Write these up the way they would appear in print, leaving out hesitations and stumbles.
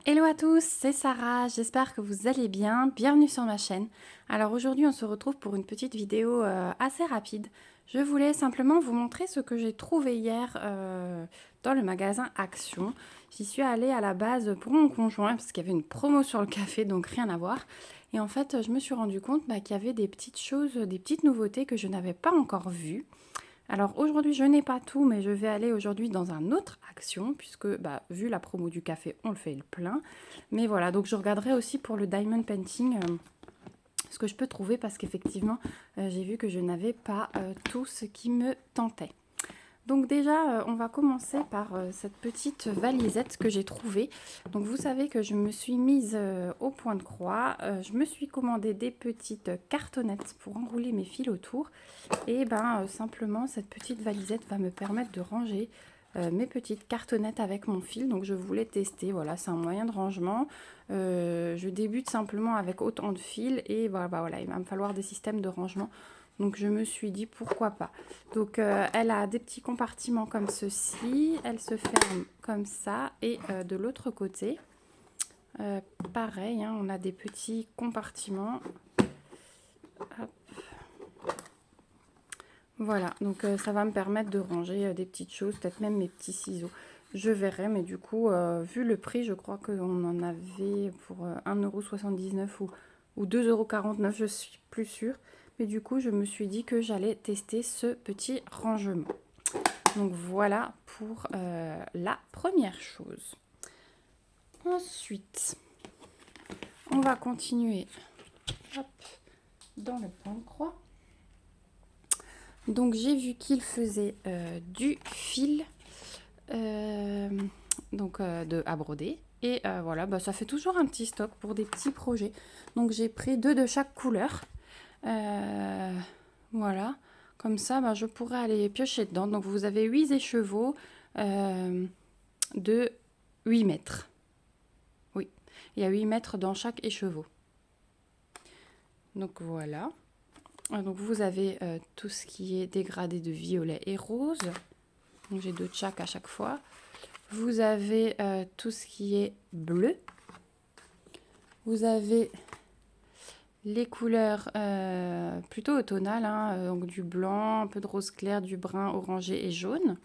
Hello à tous, c'est Sarah, j'espère que vous allez bien, bienvenue sur ma chaîne. Alors aujourd'hui on se retrouve pour une petite vidéo assez rapide. Je voulais simplement vous montrer ce que j'ai trouvé hier dans le magasin Action. J'y suis allée à la base pour mon conjoint parce qu'il y avait une promo sur le café, donc rien à voir. Et en fait je me suis rendu compte qu'il y avait des petites choses, des petites nouveautés que je n'avais pas encore vues. Alors aujourd'hui je n'ai pas tout, mais je vais aller aujourd'hui dans un autre Action, puisque vu la promo du café, on le fait le plein. Mais voilà, donc je regarderai aussi pour le diamond painting ce que je peux trouver, parce qu'effectivement j'ai vu que je n'avais pas tout ce qui me tentait. Donc déjà, on va commencer par cette petite valisette que j'ai trouvée. Donc vous savez que je me suis mise au point de croix. Je me suis commandé des petites cartonnettes pour enrouler mes fils autour. Et simplement, cette petite valisette va me permettre de ranger mes petites cartonnettes avec mon fil. Donc je voulais tester, voilà, c'est un moyen de rangement. Je débute simplement avec autant de fils et voilà, il va me falloir des systèmes de rangement. Donc je me suis dit pourquoi pas. Donc elle a des petits compartiments comme ceci, elle se ferme comme ça, et de l'autre côté, pareil, hein, on a des petits compartiments. Hop. Voilà, donc ça va me permettre de ranger des petites choses, peut-être même mes petits ciseaux. Je verrai, mais du coup, vu le prix, je crois qu'on en avait pour 1,79 € ou 2,49 €, je suis plus sûre. Mais du coup, je me suis dit que j'allais tester ce petit rangement. Donc voilà pour la première chose. Ensuite, on va continuer hop, dans le point de croix. Donc j'ai vu qu'il faisait du fil à broder. Et voilà, ça fait toujours un petit stock pour des petits projets. Donc j'ai pris 2 de chaque couleur. Voilà, comme ça je pourrais aller piocher dedans. Donc vous avez 8 écheveaux de 8 mètres. Oui, il y a 8 mètres dans chaque écheveau. Donc voilà. Donc vous avez tout ce qui est dégradé de violet et rose. Donc j'ai 2 de chaque à chaque fois. Vous avez tout ce qui est bleu. Vous avez les couleurs plutôt automnales, hein, donc du blanc, un peu de rose clair, du brun, orangé et jaune.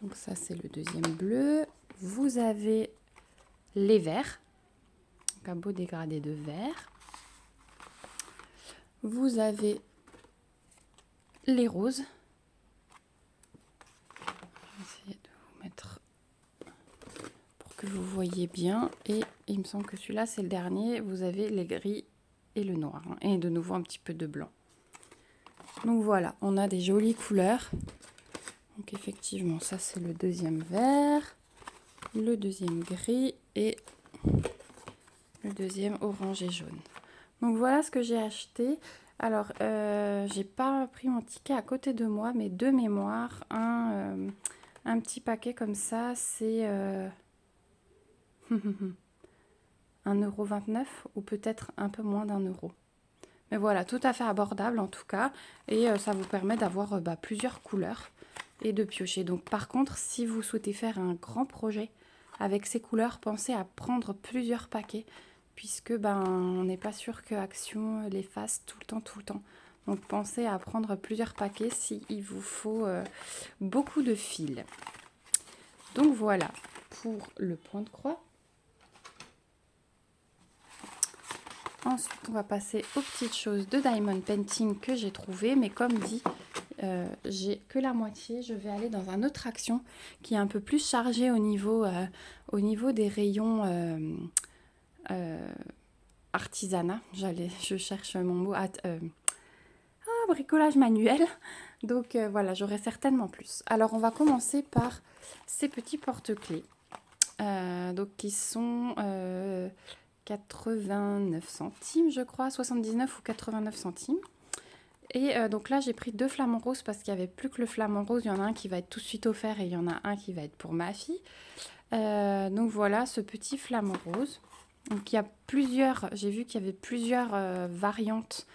Donc ça c'est le deuxième bleu. Vous avez les verts, donc un beau dégradé de vert. Vous avez les roses. Je vais essayer de vous mettre pour que vous voyez bien. Et il me semble que celui-là c'est le dernier. Vous avez les gris et le noir, hein, et de nouveau un petit peu de blanc. Donc voilà, on a des jolies couleurs. Donc effectivement, ça c'est le deuxième vert, le deuxième gris et le deuxième orange et jaune. Donc voilà ce que j'ai acheté. Alors, j'ai pas pris mon ticket à côté de moi, mais de mémoire, un petit paquet comme ça, c'est 1,29 € ou peut-être un peu moins d'1 €. Mais voilà, tout à fait abordable en tout cas, et ça vous permet d'avoir plusieurs couleurs et de piocher. Donc par contre, si vous souhaitez faire un grand projet avec ces couleurs, pensez à prendre plusieurs paquets, puisque on n'est pas sûr que Action les fasse tout le temps. Donc pensez à prendre plusieurs paquets s'il vous faut beaucoup de fils. Donc voilà pour le point de croix. Ensuite, on va passer aux petites choses de diamond painting que j'ai trouvées. Mais comme dit, j'ai que la moitié. Je vais aller dans un autre Action qui est un peu plus chargé au niveau des rayons artisanat. Je cherche mon mot. Bricolage manuel. Donc voilà, j'aurai certainement plus. Alors, on va commencer par ces petits porte-clés. Donc qui sont 89 centimes, je crois, 79 ou 89 centimes. Et donc là, j'ai pris 2 flamants roses parce qu'il n'y avait plus que le flamant rose. Il y en a un qui va être tout de suite offert et il y en a un qui va être pour ma fille. Donc voilà, ce petit flamant rose. Donc il y a plusieurs, j'ai vu qu'il y avait plusieurs variantes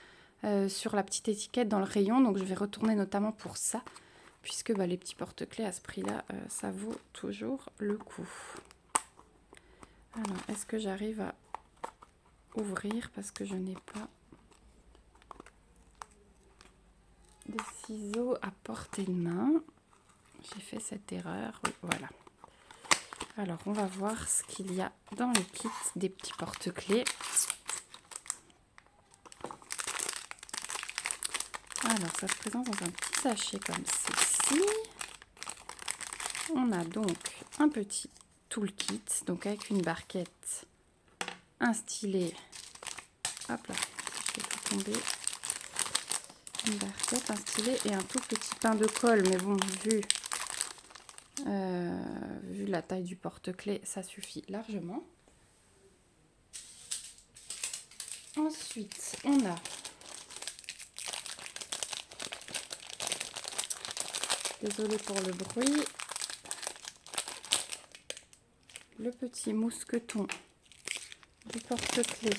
sur la petite étiquette dans le rayon. Donc je vais retourner notamment pour ça, puisque les petits porte-clés à ce prix-là, ça vaut toujours le coup. Alors, est-ce que j'arrive à ouvrir parce que je n'ai pas de ciseaux à portée de main. J'ai fait cette erreur. Oui, voilà. Alors, on va voir ce qu'il y a dans le kit des petits porte-clés. Alors, ça se présente dans un petit sachet comme ceci. On a donc un petit toolkit, donc avec une barquette, un stylet, hop là, je vais tout tomber, une barquette, un stylet et un tout petit pain de colle, mais bon, vu la taille du porte-clés, ça suffit largement. Ensuite, on a désolée pour le bruit, le petit mousqueton du porte-clés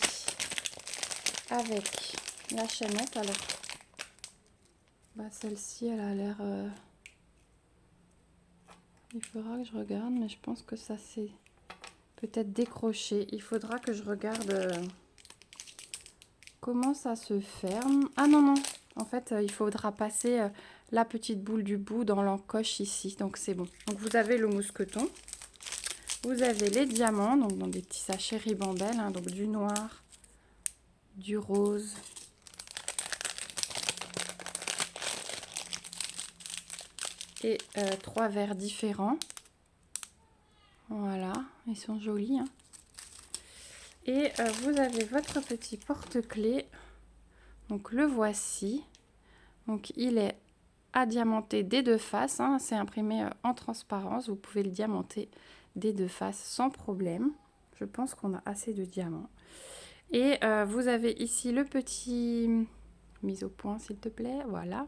avec la chaînette. Alors, celle-ci, elle a l'air... il faudra que je regarde, mais je pense que ça s'est peut-être décroché. Il faudra que je regarde comment ça se ferme. Ah non, non. En fait, il faudra passer la petite boule du bout dans l'encoche ici. Donc, c'est bon. Donc, vous avez le mousqueton. Vous avez les diamants, donc dans des petits sachets ribambelle. Hein, donc, du noir, du rose. Et 3 verres différents. Voilà, ils sont jolis. Hein. Et vous avez votre petit porte-clés. Donc le voici. Donc il est adiamanté des deux faces. Hein. C'est imprimé en transparence. Vous pouvez le diamanter des deux faces sans problème. Je pense qu'on a assez de diamants. Et vous avez ici le petit... mise au point s'il te plaît. Voilà.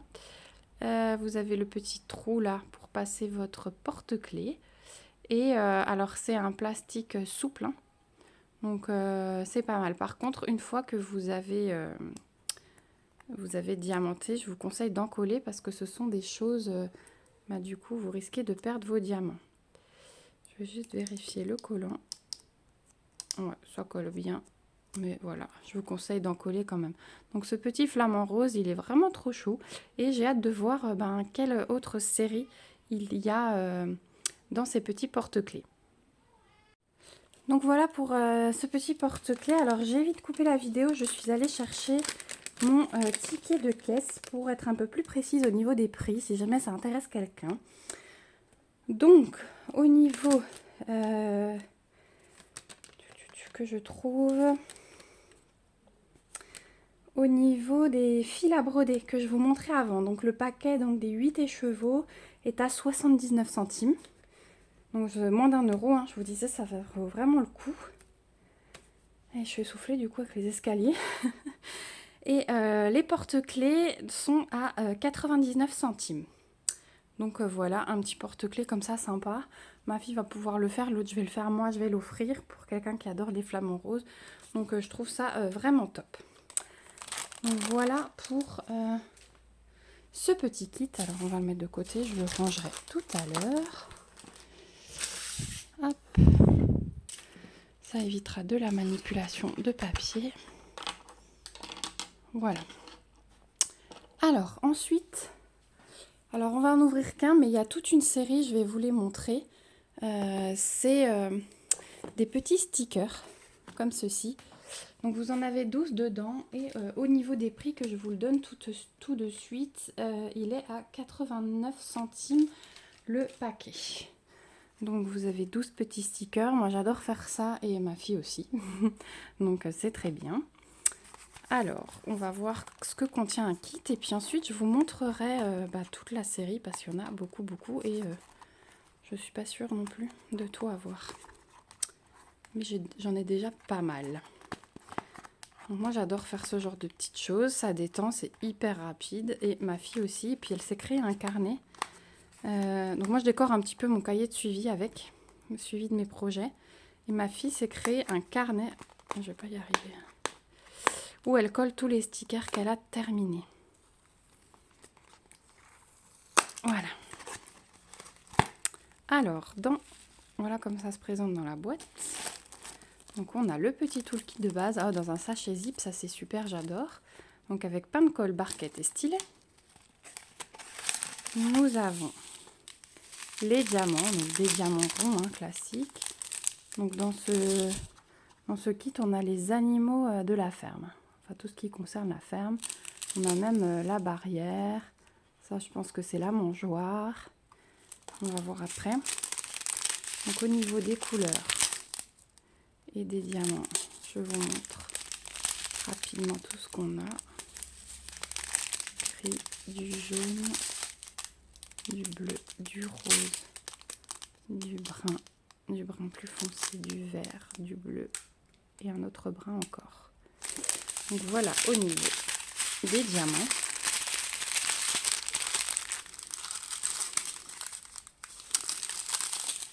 Vous avez le petit trou là pour passer votre porte-clés. Et alors c'est un plastique souple. Hein. Donc c'est pas mal. Par contre, une fois que vous avez diamanté, je vous conseille d'en coller parce que ce sont des choses, du coup, vous risquez de perdre vos diamants. Je vais juste vérifier le collant. Ouais, ça colle bien. Mais voilà, je vous conseille d'en coller quand même. Donc ce petit flamant rose, il est vraiment trop chou. Et j'ai hâte de voir quelle autre série il y a dans ces petits porte-clés. Donc voilà pour ce petit porte-clés. Alors j'ai vite coupé la vidéo, je suis allée chercher mon ticket de caisse pour être un peu plus précise au niveau des prix, si jamais ça intéresse quelqu'un. Donc au niveau que je trouve... Au niveau des fils à broder que je vous montrais avant, donc le paquet donc, des 8 écheveaux est à 79 centimes. Donc moins d'1 euro, hein, je vous disais, ça vaut vraiment le coup. Et je suis essoufflée du coup avec les escaliers. Et les porte-clés sont à 99 centimes. Donc voilà, un petit porte-clés comme ça, sympa. Ma fille va pouvoir le faire, l'autre je vais le faire moi, je vais l'offrir pour quelqu'un qui adore les flamants roses. Donc je trouve ça vraiment top. Donc voilà pour ce petit kit. Alors on va le mettre de côté, je le rangerai tout à l'heure. Hop. Ça évitera de la manipulation de papier. Voilà. Alors ensuite, alors on va en ouvrir qu'un, mais il y a toute une série, je vais vous les montrer. C'est des petits stickers comme ceci. Donc vous en avez 12 dedans et au niveau des prix que je vous le donne tout de suite, il est à 89 centimes le paquet. Donc vous avez 12 petits stickers, moi j'adore faire ça et ma fille aussi, donc c'est très bien. Alors on va voir ce que contient un kit et puis ensuite je vous montrerai toute la série parce qu'il y en a beaucoup et je suis pas sûre non plus de tout avoir. Mais j'en ai déjà pas mal. Donc moi j'adore faire ce genre de petites choses, ça détend, c'est hyper rapide et ma fille aussi. Et puis elle s'est créé un carnet. Donc moi je décore un petit peu mon cahier de suivi avec le suivi de mes projets. Et ma fille s'est créé un carnet, je vais pas y arriver, où elle colle tous les stickers qu'elle a terminés. Voilà. Alors, voilà comme ça se présente dans la boîte. Donc on a le petit toolkit de base, dans un sachet zip, ça c'est super, j'adore. Donc avec pain de colle, barquette et stylet. Nous avons les diamants, donc des diamants ronds, classiques. Donc dans ce kit, on a les animaux de la ferme. Enfin tout ce qui concerne la ferme. On a même la barrière. Ça je pense que c'est la mangeoire. On va voir après. Donc au niveau des couleurs et des diamants, je vous montre rapidement tout ce qu'on a. Gris, du jaune, du bleu, du rose, du brun plus foncé, du vert, du bleu et un autre brun encore. Donc voilà au niveau des diamants.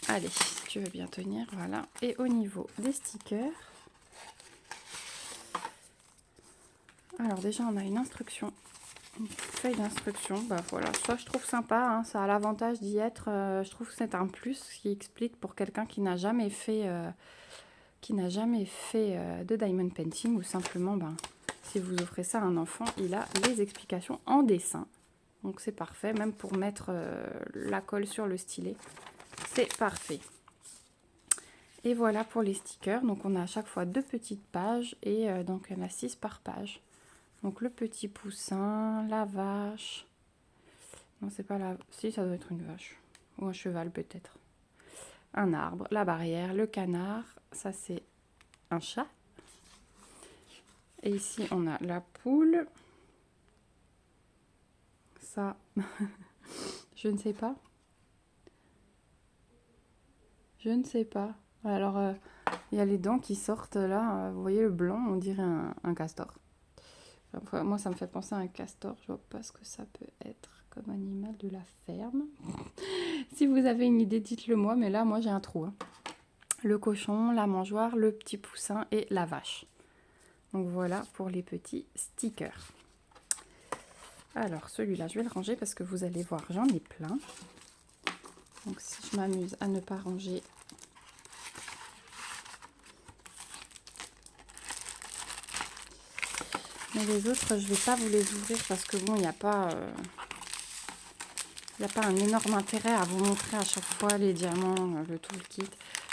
Allez, si tu veux bien tenir, voilà. Et au niveau des stickers, alors déjà on a une instruction, une feuille d'instruction. Bah voilà, ça je trouve sympa, ça a l'avantage d'y être. Je trouve que c'est un plus qui explique pour quelqu'un qui n'a jamais fait, de diamond painting, ou simplement, si vous offrez ça à un enfant, il a les explications en dessin. Donc c'est parfait, même pour mettre la colle sur le stylet, c'est parfait. Et voilà pour les stickers. Donc on a à chaque fois 2 petites pages et donc il y en a 6 par page. Donc le petit poussin, la vache. Non, c'est pas la... Si, ça doit être une vache. Ou un cheval peut-être. Un arbre, la barrière, le canard. Ça c'est un chat. Et ici on a la poule. Ça, je ne sais pas. Je ne sais pas. Alors, il y a les dents qui sortent là. Vous voyez le blanc, on dirait un castor. Enfin, moi, ça me fait penser à un castor. Je vois pas ce que ça peut être comme animal de la ferme. Si vous avez une idée, dites-le moi. Mais là, moi, j'ai un trou. Le cochon, la mangeoire, le petit poussin et la vache. Donc voilà pour les petits stickers. Alors, celui-là, je vais le ranger parce que vous allez voir, j'en ai plein. Donc, si je m'amuse à ne pas ranger... Mais les autres, je ne vais pas vous les ouvrir parce que bon, il n'y a pas un énorme intérêt à vous montrer à chaque fois les diamants, le toolkit.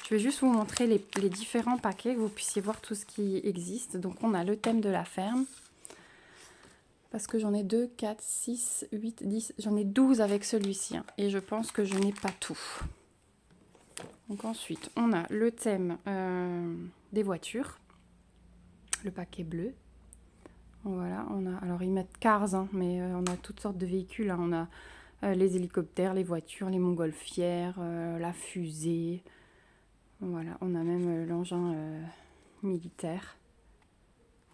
Je vais juste vous montrer les différents paquets, que vous puissiez voir tout ce qui existe. Donc on a le thème de la ferme. Parce que j'en ai 2, 4, 6, 8, 10, j'en ai 12 avec celui-ci. Et je pense que je n'ai pas tout. Donc ensuite, on a le thème des voitures. Le paquet bleu. Voilà, on a, alors ils mettent cars, mais on a toutes sortes de véhicules. On a les hélicoptères, les voitures, les montgolfières, la fusée. Voilà, on a même l'engin militaire.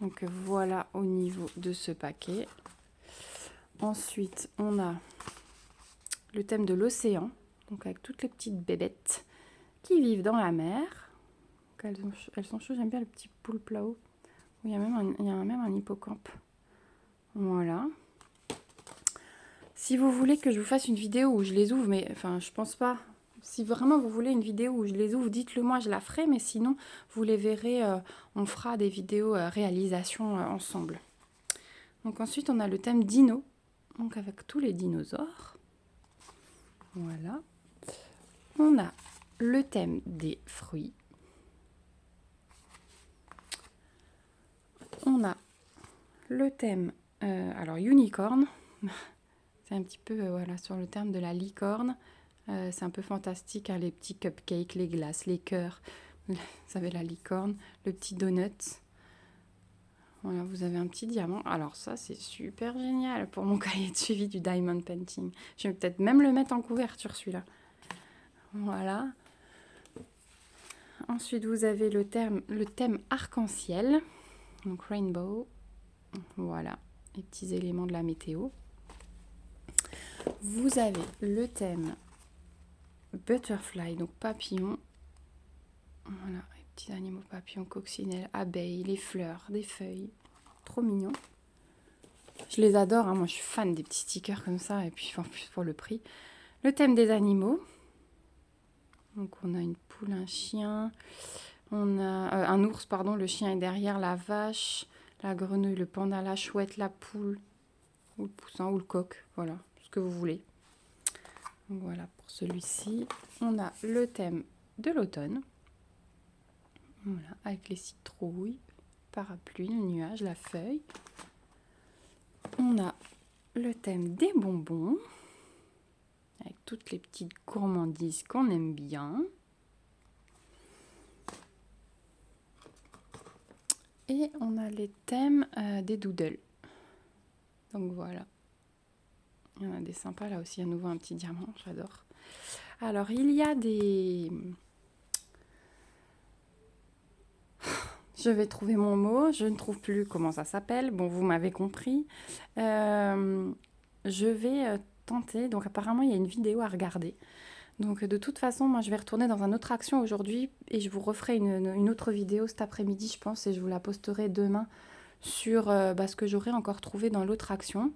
Donc voilà au niveau de ce paquet. Ensuite, on a le thème de l'océan, donc avec toutes les petites bébêtes qui vivent dans la mer. Donc elles sont chaudes, j'aime bien le petit poulpe là-haut. Il y a même un hippocampe. Voilà. Si vous voulez que je vous fasse une vidéo où je les ouvre, mais enfin je pense pas. Si vraiment vous voulez une vidéo où je les ouvre, dites-le moi, je la ferai. Mais sinon, vous les verrez, on fera des vidéos réalisation ensemble. Donc ensuite, on a le thème dino. Donc avec tous les dinosaures. Voilà. On a le thème des fruits. On a le thème, alors unicorn. C'est un petit peu voilà, sur le terme de la licorne. C'est un peu fantastique, les petits cupcakes, les glaces, les cœurs. Vous savez, la licorne, le petit donut. Voilà, vous avez un petit diamant. Alors ça, c'est super génial pour mon cahier de suivi du diamond painting. Je vais peut-être même le mettre en couverture, celui-là. Voilà. Ensuite, vous avez le thème arc-en-ciel. Donc rainbow. Voilà, les petits éléments de la météo. Vous avez le thème butterfly, donc papillon. Voilà, les petits animaux papillons, coccinelles, abeilles, les fleurs, des feuilles. Trop mignon. Je les adore, moi je suis fan des petits stickers comme ça, et puis en plus pour le prix. Le thème des animaux. Donc on a une poule, un chien, On a un ours, pardon, le chien est derrière, la vache, la grenouille, le panda, la chouette, la poule, ou le poussin, ou le coq, voilà, ce que vous voulez. Donc voilà pour celui-ci. On a le thème de l'automne, voilà, avec les citrouilles, parapluie, le nuage, la feuille. On a le thème des bonbons, avec toutes les petites gourmandises qu'on aime bien. Et on a les thèmes des doodles. Donc voilà. Il y en a des sympas là aussi, à nouveau un petit diamant, j'adore. Alors il y a des... Je vais trouver mon mot, je ne trouve plus comment ça s'appelle. Bon, vous m'avez compris. Je vais tenter, donc apparemment il y a une vidéo à regarder. Donc de toute façon, moi je vais retourner dans une autre action aujourd'hui et je vous referai une autre vidéo cet après-midi, je pense, et je vous la posterai demain sur ce que j'aurai encore trouvé dans l'autre action.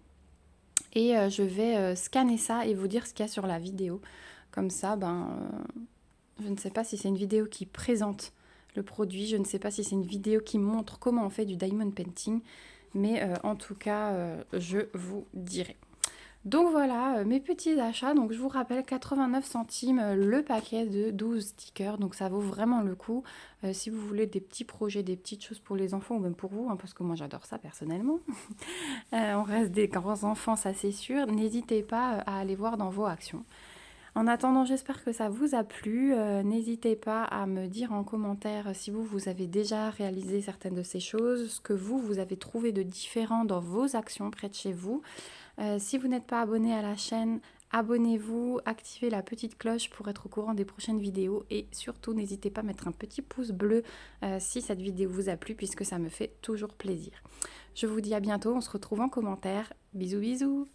Et je vais scanner ça et vous dire ce qu'il y a sur la vidéo. Comme ça, je ne sais pas si c'est une vidéo qui présente le produit, je ne sais pas si c'est une vidéo qui montre comment on fait du diamond painting, mais en tout cas, je vous dirai. Donc voilà, mes petits achats. Donc je vous rappelle, 89 centimes le paquet de 12 stickers. Donc ça vaut vraiment le coup. Si vous voulez des petits projets, des petites choses pour les enfants ou même pour vous, hein, parce que moi j'adore ça personnellement. On reste des grands enfants, ça c'est sûr. N'hésitez pas à aller voir dans vos actions. En attendant, j'espère que ça vous a plu. N'hésitez pas à me dire en commentaire si vous avez déjà réalisé certaines de ces choses, ce que vous avez trouvé de différent dans vos actions près de chez vous. Si vous n'êtes pas abonné à la chaîne, abonnez-vous, activez la petite cloche pour être au courant des prochaines vidéos et surtout n'hésitez pas à mettre un petit pouce bleu si cette vidéo vous a plu puisque ça me fait toujours plaisir. Je vous dis à bientôt, on se retrouve en commentaire. Bisous bisous.